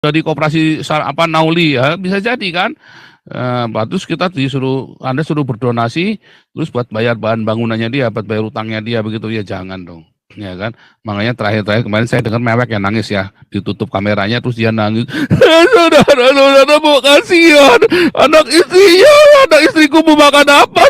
Dari koperasi apa Nauli ya bisa jadi kan. Terus kita disuruh Anda suruh berdonasi terus buat bayar bahan bangunannya dia, buat bayar utangnya dia begitu ya jangan dong. Ya kan, makanya terakhir kemarin saya dengar mewek yang nangis ya, ditutup kameranya terus dia nangis. Saudara, mau kasihan anak istriku mau makan apa,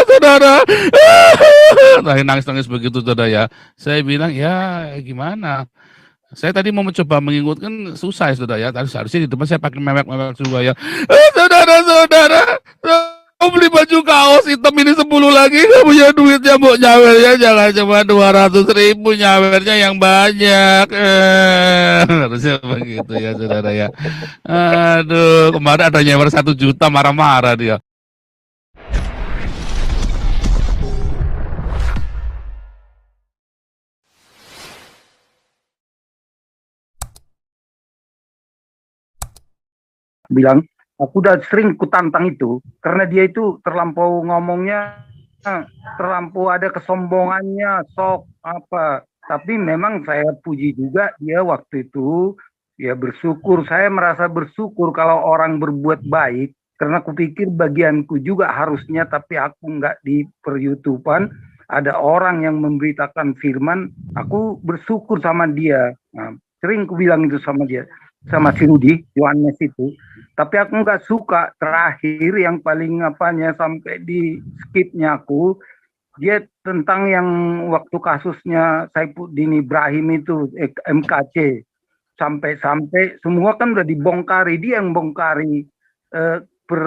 saudara. Nangis begitu saudara ya. Saya bilang ya gimana, saya tadi mau mencoba mengingatkan susah ya saudara ya. Tadi seharusnya di depan saya pakai mewek-mewek juga ya. Saudara, kamu beli baju kaos hitam ini 10 lagi, kamu punya duitnya mau nyawernya jangan cuma 200.000, nyawernya yang banyak. Harusnya begitu ya saudara ya. Aduh, kemarin ada nyawer 1 juta marah-marah dia. Bilang aku udah sering kutantang itu karena dia itu terlampau ngomongnya, terlampau ada kesombongannya, sok apa. Tapi memang saya puji juga dia waktu itu ya bersyukur. Saya merasa bersyukur kalau orang berbuat baik karena kupikir bagianku juga harusnya, tapi aku nggak di per-YouTubean ada orang yang memberitakan firman, aku bersyukur sama dia. Nah, sering ku bilang itu sama dia, sama si Rudi Yohanes itu. Tapi aku nggak suka terakhir yang paling apanya sampai di skipnya aku, dia tentang yang waktu kasusnya Saifuddin Ibrahim itu MKC, sampai semua kan udah dibongkari, dia yang bongkari per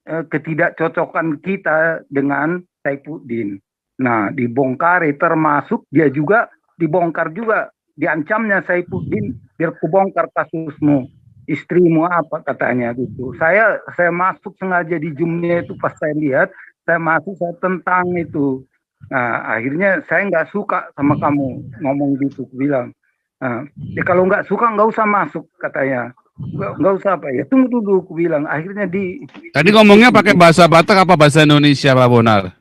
ketidakcocokan kita dengan Saifuddin. Nah, dibongkari termasuk dia juga dibongkar juga, diancamnya Saifuddin biar kubongkar kasusmu, istrimu apa katanya gitu. Saya masuk sengaja di Zoom-nya itu, pas saya lihat, saya masuk, saya tentang itu. Nah, akhirnya saya nggak suka sama kamu ngomong gitu, bilang. Nah, ya kalau nggak suka nggak usah masuk katanya. Nggak usah apa ya, tunggu dulu, aku bilang. Akhirnya Tadi ngomongnya pakai bahasa Batak apa bahasa Indonesia Pak Bonar?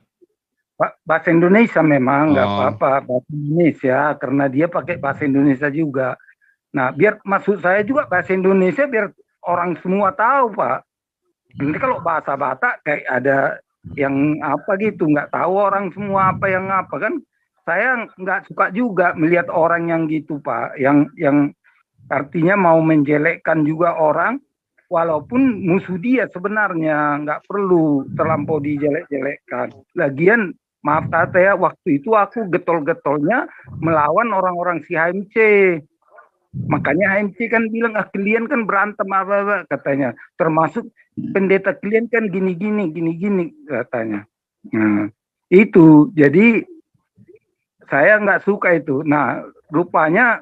bahasa Indonesia memang nggak Oh. apa-apa, bahasa Indonesia karena dia pakai bahasa Indonesia juga. Nah, biar maksud saya juga bahasa Indonesia biar orang semua tahu, Pak. Nanti kalau bahasa Batak kayak ada yang apa gitu, nggak tahu orang semua apa yang apa kan. Saya nggak suka juga melihat orang yang gitu, Pak. Yang artinya mau menjelekkan juga orang, walaupun musuh dia sebenarnya, nggak perlu terlampau dijelek-jelekkan. Lagian, maaf kata ya, waktu itu aku getol-getolnya melawan orang-orang si HMC. Makanya HMC kan bilang, kalian kan berantem apa-apa katanya. Termasuk pendeta kalian kan gini-gini katanya. Nah, itu. Jadi saya nggak suka itu. Nah, rupanya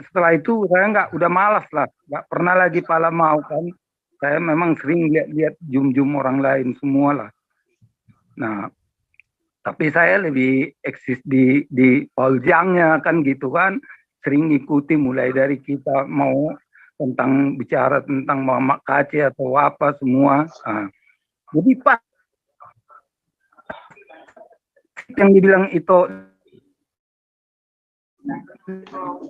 setelah itu saya udah malas lah. Nggak pernah lagi pala mau kan. Saya memang sering lihat-lihat Zoom orang lain semua lah. Nah, tapi saya lebih eksis di Paul-Jiangnya kan gitu kan. Sering ngikuti mulai dari kita mau tentang bicara tentang Muhammad Kaci atau apa semua. Nah, jadi pas yang dibilang itu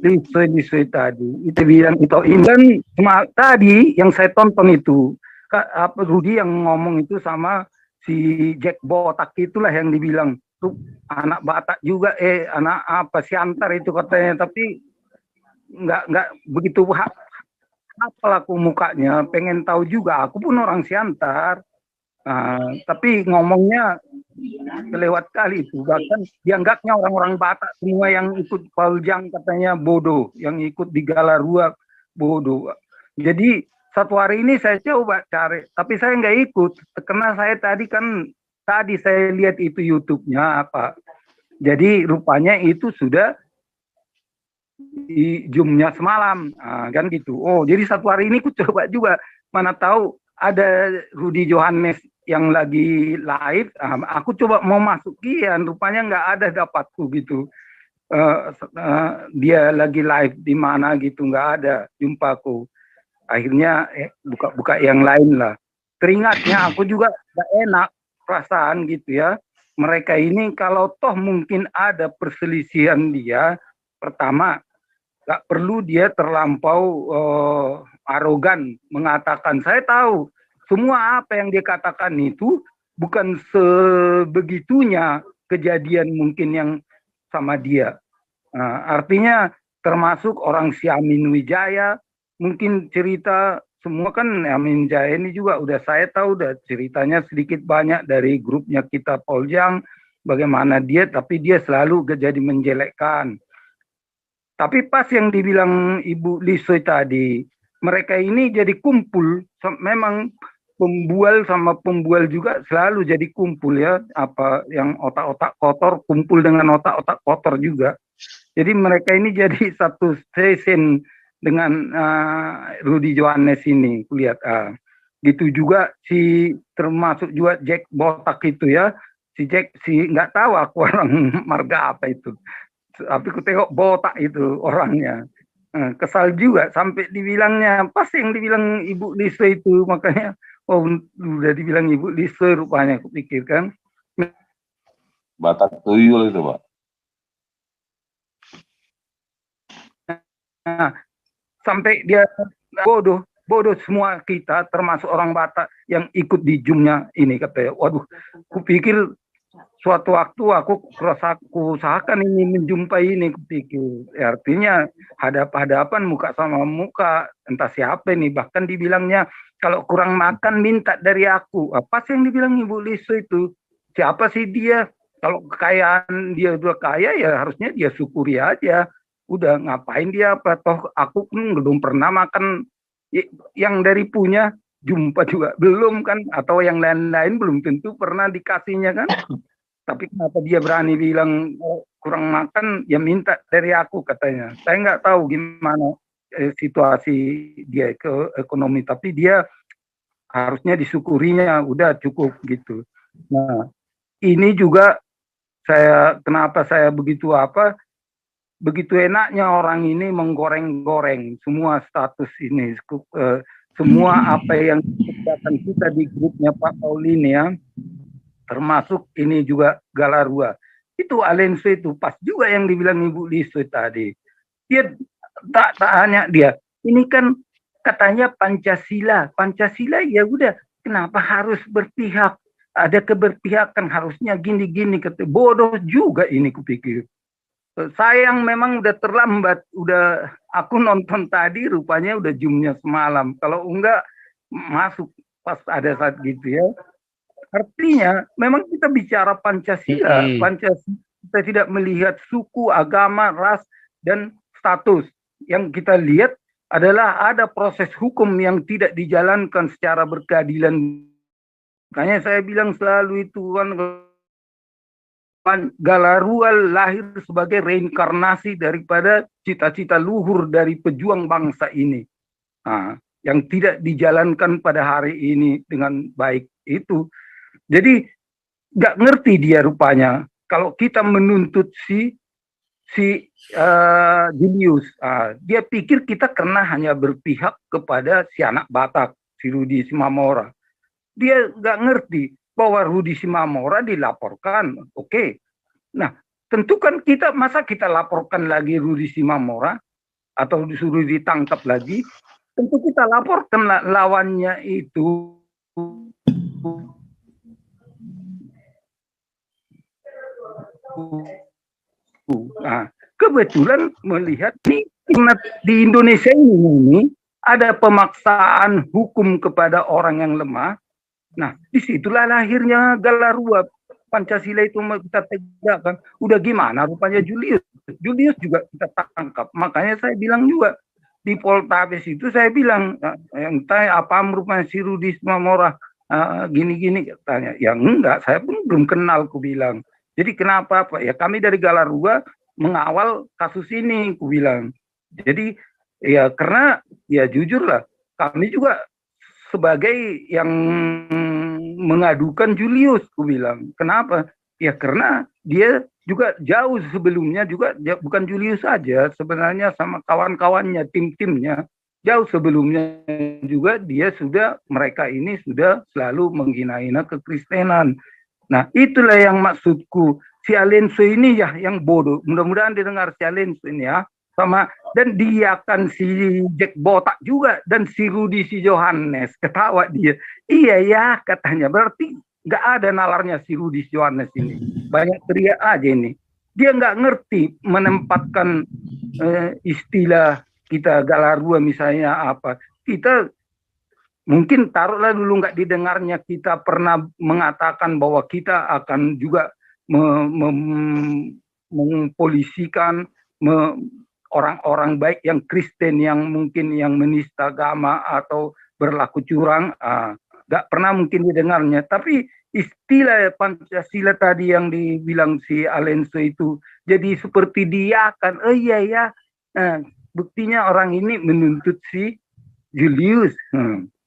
Lisui tadi itu bilang itu ini kan tadi yang saya tonton itu apa Rudi yang ngomong itu sama si Jack Botak itulah yang dibilang tuh anak Batak juga, anak apa Siantar itu katanya, tapi nggak begitu hafal aku mukanya, pengen tahu juga, aku pun orang Siantar. Tapi ngomongnya kelewat kali itu, bahkan dianggapnya orang-orang Batak semua yang ikut Paljang katanya bodoh, yang ikut di Galarua bodoh. Jadi satu hari ini saya coba cari, tapi saya nggak ikut karena saya tadi saya lihat itu YouTube-nya apa. Jadi rupanya itu sudah di Zoom-nya semalam, kan gitu. Oh, jadi satu hari ini aku coba juga, mana tahu ada Rudi Johannes yang lagi live, aku coba mau masukin, rupanya nggak ada dapatku gitu. Dia lagi live di mana gitu, nggak ada jumpaku. Akhirnya buka yang lain lah. Teringatnya aku juga nggak enak perasaan gitu ya. Mereka ini kalau toh mungkin ada perselisihan dia, pertama Nggak perlu dia terlampau arogan mengatakan, saya tahu semua apa yang dia katakan itu bukan sebegitunya kejadian mungkin yang sama dia. Artinya termasuk orang si Amin Wijaya, mungkin cerita semua kan Amin Wijaya ini juga udah saya tahu udah ceritanya sedikit banyak dari grupnya kita Poljang, bagaimana dia, tapi dia selalu jadi menjelekkan. Tapi pas yang dibilang Ibu Lisoy tadi, mereka ini jadi kumpul, memang pembual sama pembual juga selalu jadi kumpul ya, apa yang otak-otak kotor kumpul dengan otak-otak kotor juga. Jadi mereka ini jadi satu stesen dengan Rudy Johannes ini, kulihat. Gitu juga si termasuk juga Jack Botak itu ya, si Jack si nggak tahu aku orang marga apa itu, tapi aku tengok botak itu orangnya. Kesal juga sampai dibilangnya pas yang dibilang Ibu Lisa itu, makanya oh udah dibilang Ibu Lisa rupanya aku pikir kan. Batak tuyul itu, Pak. Nah, sampai dia bodoh semua kita termasuk orang Batak yang ikut di Zoom-nya ini, katanya. Waduh, aku pikir suatu waktu aku usahakan ini menjumpai ini, kupikir ya, artinya hadapan muka sama muka, entah siapa ini, bahkan dibilangnya kalau kurang makan minta dari aku. Apa sih yang dibilang Ibu Liso itu? Siapa sih dia? Kalau kekayaan dia udah kaya ya harusnya dia syukuri aja. Udah ngapain dia apa? Toh aku pun belum pernah makan yang dari punya, jumpa juga belum kan, atau yang lain-lain belum tentu pernah dikasihnya kan. Tapi kenapa dia berani bilang kurang makan, ya minta dari aku, katanya. Saya nggak tahu gimana situasi dia ke ekonomi, tapi dia harusnya disyukurinya, udah cukup gitu. Nah, ini juga kenapa saya begitu enaknya orang ini menggoreng-goreng semua status ini, semua apa yang kita di grupnya Pak Paulin ya, termasuk ini juga Galarua. Itu Alenso itu pas juga yang dibilang Ibu Liso tadi. Dia tak hanya dia. Ini kan katanya Pancasila. Pancasila ya udah, kenapa harus berpihak? Ada keberpihakan, harusnya gini-gini. Bodoh juga ini kupikir. Sayang memang udah terlambat. Udah aku nonton tadi rupanya udah Zoom-nya semalam. Kalau enggak masuk pas ada saat gitu ya. Artinya memang kita bicara Pancasila, Pancasila kita tidak melihat suku, agama, ras, dan status. Yang kita lihat adalah ada proses hukum yang tidak dijalankan secara berkeadilan. Makanya saya bilang selalu itu kan, Galarua lahir sebagai reinkarnasi daripada cita-cita luhur dari pejuang bangsa ini. Nah, yang tidak dijalankan pada hari ini dengan baik itu. Jadi nggak ngerti dia rupanya kalau kita menuntut si Julius. Dia pikir kita karena hanya berpihak kepada si anak Batak, si Rudy Simamora. Dia nggak ngerti bahwa Rudy Simamora dilaporkan, oke. Nah, tentu kan masa kita laporkan lagi Rudy Simamora atau disuruh ditangkap lagi, tentu kita laporkan lawannya itu. Nah, kebetulan melihat nih di Indonesia ini ada pemaksaan hukum kepada orang yang lemah. Nah, disitulah lahirnya Galarua. Pancasila itu kita tegakkan. Udah gimana rupanya Julius juga kita tangkap. Makanya saya bilang juga di Poltabes itu, saya bilang yang tanya apa merupakan si Rudy Simamora gini-gini, katanya. Ya enggak, saya pun belum kenal, ku bilang. Jadi kenapa Pak? Ya kami dari Galarua mengawal kasus ini, ku bilang. Jadi ya karena ya jujurlah kami juga sebagai yang mengadukan Julius, ku bilang. Kenapa? Ya karena dia juga jauh sebelumnya juga, bukan Julius saja, sebenarnya sama kawan-kawannya, tim-timnya, jauh sebelumnya juga mereka ini sudah selalu menghina-hina kekristenan. Nah, itulah yang maksudku. Si Alenso ini ya yang bodoh. Mudah-mudahan didengar si Alenso ini ya. Sama Dan dia kan si Jack Botak juga dan si Rudi si Johannes ketawa dia. Iya ya katanya, berarti nggak ada nalarnya si Rudi si Johannes ini. Banyak teriak aja ini. Dia nggak ngerti menempatkan istilah kita Galarua misalnya apa. Kita mungkin taruhlah dulu nggak didengarnya, kita pernah mengatakan bahwa kita akan juga mempolisikan orang-orang baik yang Kristen yang mungkin yang menista agama atau berlaku curang, nggak pernah mungkin didengarnya. Tapi istilah Pancasila tadi yang dibilang si Alenso itu jadi seperti dia kan, oh iya ya, buktinya orang ini menuntut si Julius,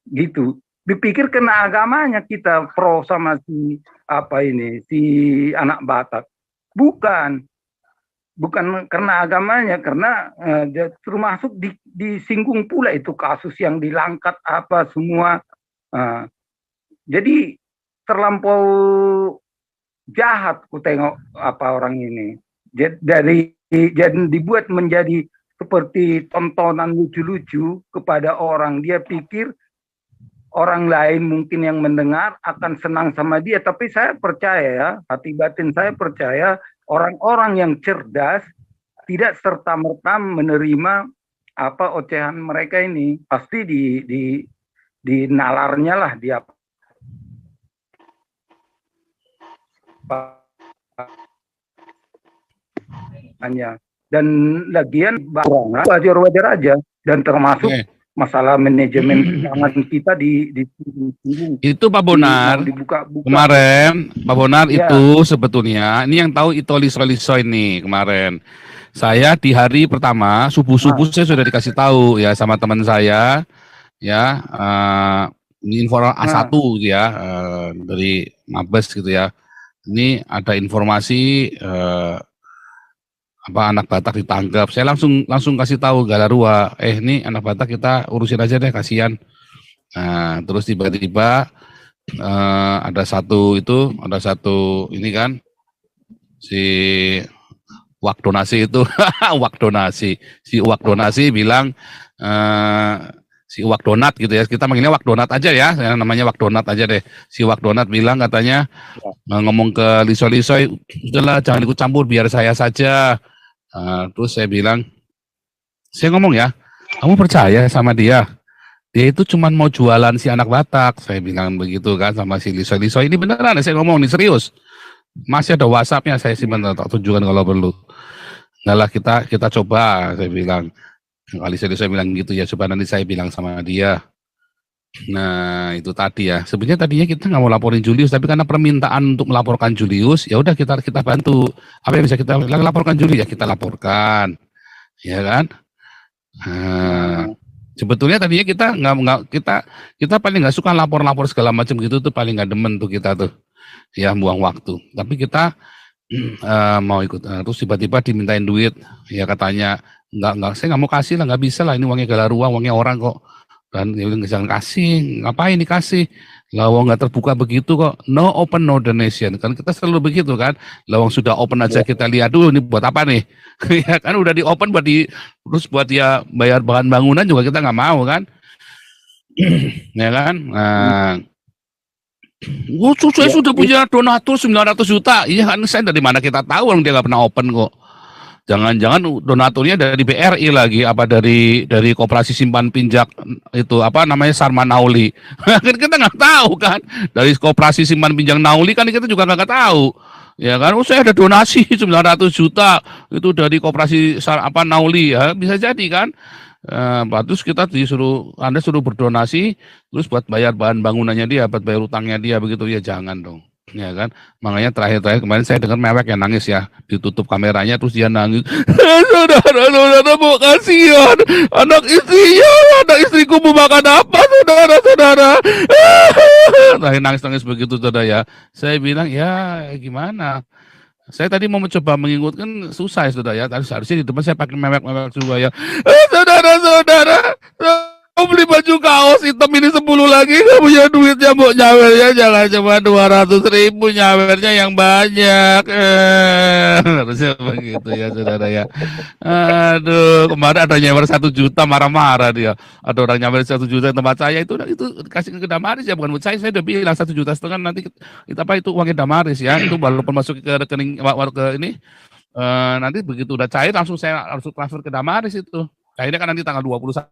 gitu. Dipikir kena agamanya kita pro sama si apa ini, si anak Batak. Bukan karena agamanya, karena termasuk disinggung pula itu kasus yang dilangkat apa semua. Jadi terlampau jahat ku tengok apa orang ini. Jadi dibuat menjadi seperti tontonan lucu-lucu kepada orang. Dia pikir orang lain mungkin yang mendengar akan senang sama dia, tapi saya percaya ya, hati batin saya percaya orang-orang yang cerdas tidak serta-merta menerima apa ocehan mereka ini. Pasti di nalarnya lah dia hanya. Dan lagian wajar-wajar aja, dan termasuk masalah manajemen keuangan kita di itu Pak Bonar dibuka-buka. Kemarin Pak Bonar ya. Itu sebetulnya ini yang tahu Itoliso ini kemarin. Saya di hari pertama subuh-subuh saya sudah dikasih tahu ya sama teman saya ya, ini info A1 ya, dari Mabes gitu ya. Ini ada informasi apa anak Batak ditangkap. Saya langsung kasih tahu Galarua, ini anak Batak kita urusin aja deh, kasihan. Nah, terus tiba-tiba ada satu ini kan si Wakdonasi itu si Wakdonasi bilang si Wakdonat gitu ya, kita manggilnya Wakdonat aja ya, namanya Wakdonat aja deh. Si Wakdonat bilang katanya ngomong ke Liso-Liso, udahlah jangan ikut campur, biar saya saja. Terus saya bilang, saya ngomong ya, kamu percaya sama dia? Dia itu cuma mau jualan si anak Batak. Saya bilang begitu kan sama si Liso-Liso. Ini beneran saya ngomong nih, serius. Masih ada WhatsApp-nya, saya simpan, tak tunjukkan kalau perlu. Nah lah kita coba, saya bilang. Kali Liso bilang gitu ya, coba nanti saya bilang sama dia. Nah itu tadi ya, sebenarnya tadinya kita nggak mau laporin Julius, tapi karena permintaan untuk melaporkan Julius, ya udah kita bantu. Apa yang bisa kita laporkan Julius ya kita laporkan, ya kan? Sebetulnya tadinya kita kita paling nggak suka lapor segala macam gitu tuh, paling nggak demen tuh kita tuh, ya buang waktu. Tapi kita mau ikut, terus tiba-tiba dimintain duit, ya katanya nggak, saya nggak mau kasih lah, nggak bisa lah, ini uangnya Galarua, uangnya orang kok. Dan dia bilang jangan kasih, ngapain dikasih? Lawang nggak terbuka begitu kok, no open no donation, kan kita selalu begitu kan. Lawang sudah open aja kita lihat dulu ini buat apa nih, ya kan udah di open terus buat dia bayar bahan bangunan juga kita nggak mau kan, ya kan. Saya sudah punya donatur 900 juta, iya kan, saya dari mana kita tahu orang dia nggak pernah open kok. Jangan-jangan donaturnya dari BRI lagi, apa dari Koperasi Simpan Pinjak itu apa namanya Sarman Nauli. Kita nggak tahu kan, dari Koperasi Simpan Pinjak Nauli kan kita juga nggak tahu, ya kan. Saya ada donasi 900 juta itu dari Koperasi apa Nauli, ya bisa jadi kan. Terus kita Anda suruh berdonasi terus buat bayar bahan bangunannya dia, buat bayar utangnya dia, begitu ya, jangan dong. Ya kan, makanya terakhir kemarin saya dengar mewek yang nangis ya, ditutup kameranya terus dia nangis, saudara mau kasihan anak istriku mau makan apa saudara, nangis begitu saudara ya. Saya bilang ya gimana, saya tadi mau mencoba mengingatkan susah ya saudara ya, tadi seharusnya di depan saya pakai mewek juga ya, saudara Mau beli baju kaos hitam ini 10 lagi, nggak punya duitnya, mau nyawernya jangan cuma 200.000, nyawernya yang banyak. Harusnya begitu ya saudara ya. Aduh, kemarin ada nyawer 1 juta, marah-marah dia. Ada orang nyawer 1 juta di tempat saya, itu kasih ke Damaris ya, bukan buat saya udah bilang 1,5 juta nanti kita apa itu uangnya Damaris ya, itu walaupun masuk ke rekening ke ini, nanti begitu udah cair langsung saya langsung transfer ke Damaris itu. Akhirnya kan nanti tanggal 21